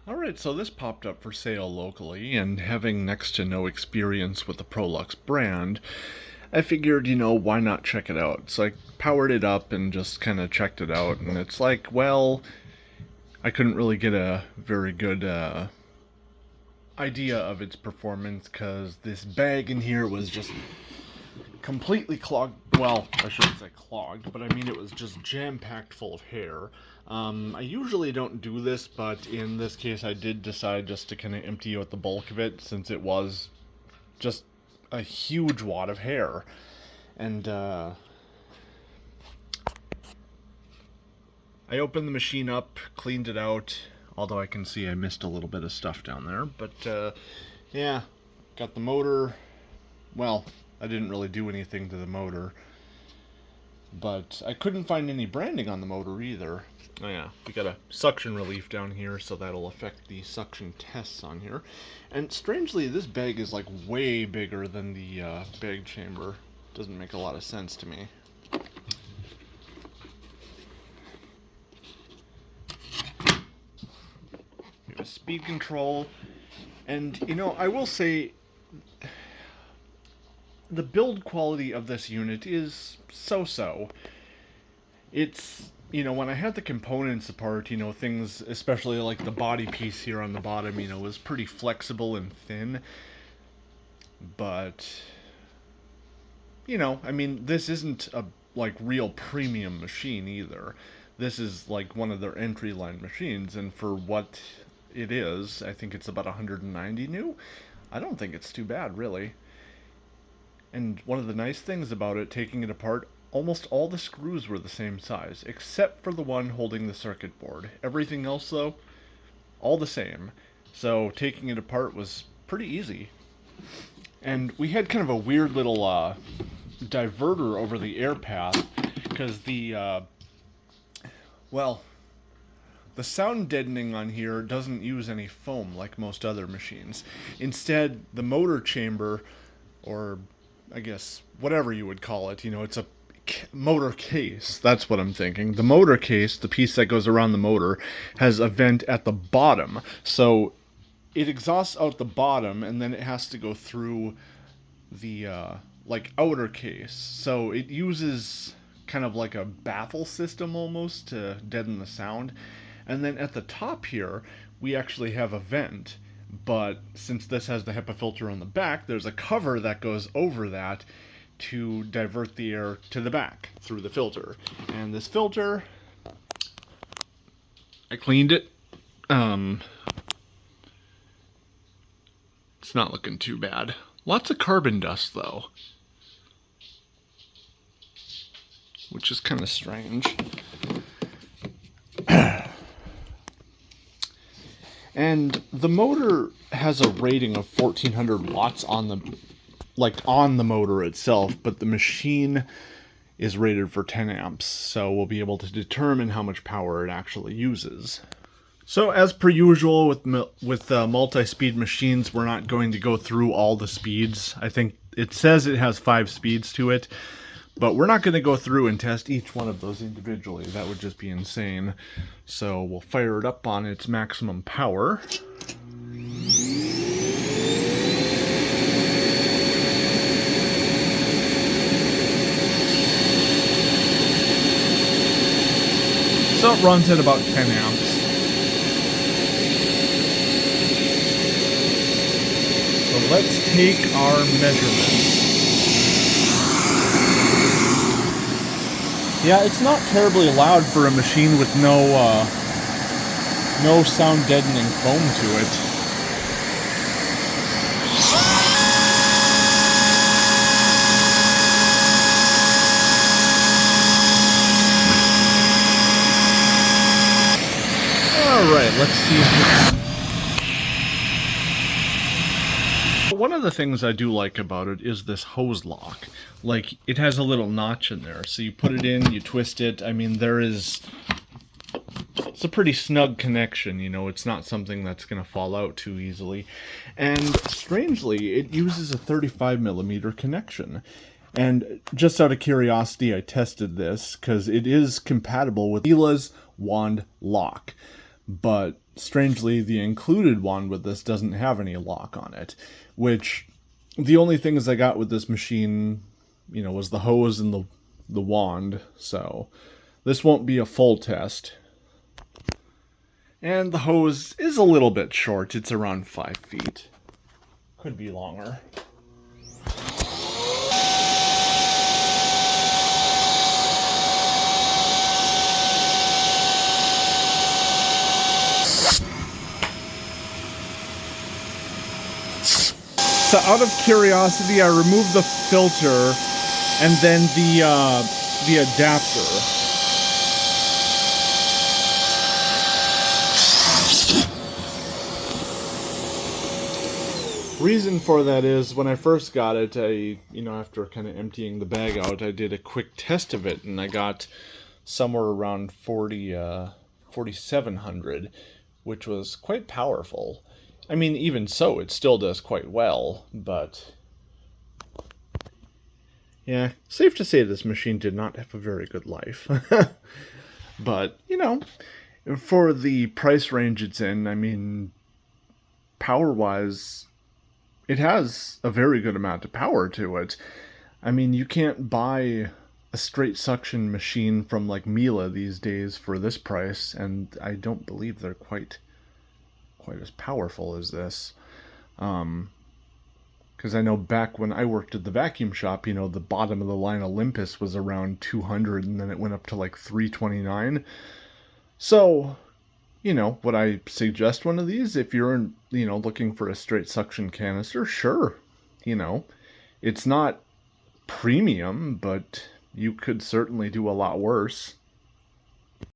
Alright, so this popped up for sale locally, and having next to no experience with the Prolux brand, I figured, why not check it out? So I powered it up and just kind of checked it out, and it's like, well, I couldn't really get a very good idea of its performance because this bag in here was just completely clogged. Well, I shouldn't say clogged, but I mean it was just jam-packed full of hair. I usually don't do this, but in this case I did decide just to kind of empty out the bulk of it since it was just a huge wad of hair. And I opened the machine up, cleaned it out, although I can see I missed a little bit of stuff down there. But yeah, got the motor. Well, I didn't really do anything to the motor, but I couldn't find any branding on the motor either. Oh yeah, we got a suction relief down here, so that'll affect the suction tests on here. And strangely, this bag is like way bigger than the bag chamber. Doesn't make a lot of sense to me. We have a speed control, and I will say the build quality of this unit is so-so. It's, when I had the components apart, things, especially like the body piece here on the bottom, was pretty flexible and thin. But, I mean, this isn't a, real premium machine either. This is, one of their entry-line machines, and for what it is, I think it's about 190 new. I don't think it's too bad, really. And one of the nice things about it, taking it apart, almost all the screws were the same size, except for the one holding the circuit board. Everything else, though, all the same. So taking it apart was pretty easy. And we had kind of a weird little diverter over the air path, because the sound deadening on here doesn't use any foam like most other machines. Instead, the motor chamber, or I guess whatever you would call it, it's a motor case. That's what I'm thinking. The motor case, the piece that goes around the motor, has a vent at the bottom. So it exhausts out the bottom, and then it has to go through the outer case. So it uses kind of like a baffle system almost to deaden the sound. And then at the top here, we actually have a vent. But since this has the HEPA filter on the back, there's a cover that goes over that to divert the air to the back through the filter. And this filter, I cleaned it. It's not looking too bad. Lots of carbon dust, though, which is kind of strange. And the motor has a rating of 1400 watts on the motor itself, but the machine is rated for 10 amps, so we'll be able to determine how much power it actually uses. So as per usual with multi-speed machines, we're not going to go through all the speeds. I think it says it has 5 speeds to it, but we're not going to go through and test each one of those individually. That would just be insane. So we'll fire it up on its maximum power. So it runs at about 10 amps. So let's take our measurements. Yeah, it's not terribly loud for a machine with no sound deadening foam to it. Alright, let's see if one of the things I do like about it is this hose lock. It has a little notch in there, so you put it in, you twist it. I mean, it's a pretty snug connection, it's not something that's going to fall out too easily. And strangely, it uses a 35mm connection. And just out of curiosity, I tested this, because it is compatible with Miele's wand lock. But strangely, the included wand with this doesn't have any lock on it, which the only things I got with this machine, you know, was the hose and the wand, so this won't be a full test. And the hose is a little bit short. It's around 5 feet. Could be longer. So out of curiosity, I removed the filter and then the adapter. Reason for that is when I first got it, after kind of emptying the bag out, I did a quick test of it, and I got somewhere around 4700, which was quite powerful. I mean, even so, it still does quite well, but yeah, safe to say this machine did not have a very good life. But, for the price range it's in, I mean, power-wise, it has a very good amount of power to it. I mean, you can't buy a straight suction machine from like Miele these days for this price, and I don't believe they're quite as powerful as this. Because I know back when I worked at the vacuum shop, the bottom of the line Olympus was around 200, and then it went up to like 329. So, would I suggest one of these if you're, looking for a straight suction canister? Sure. It's not premium, but you could certainly do a lot worse.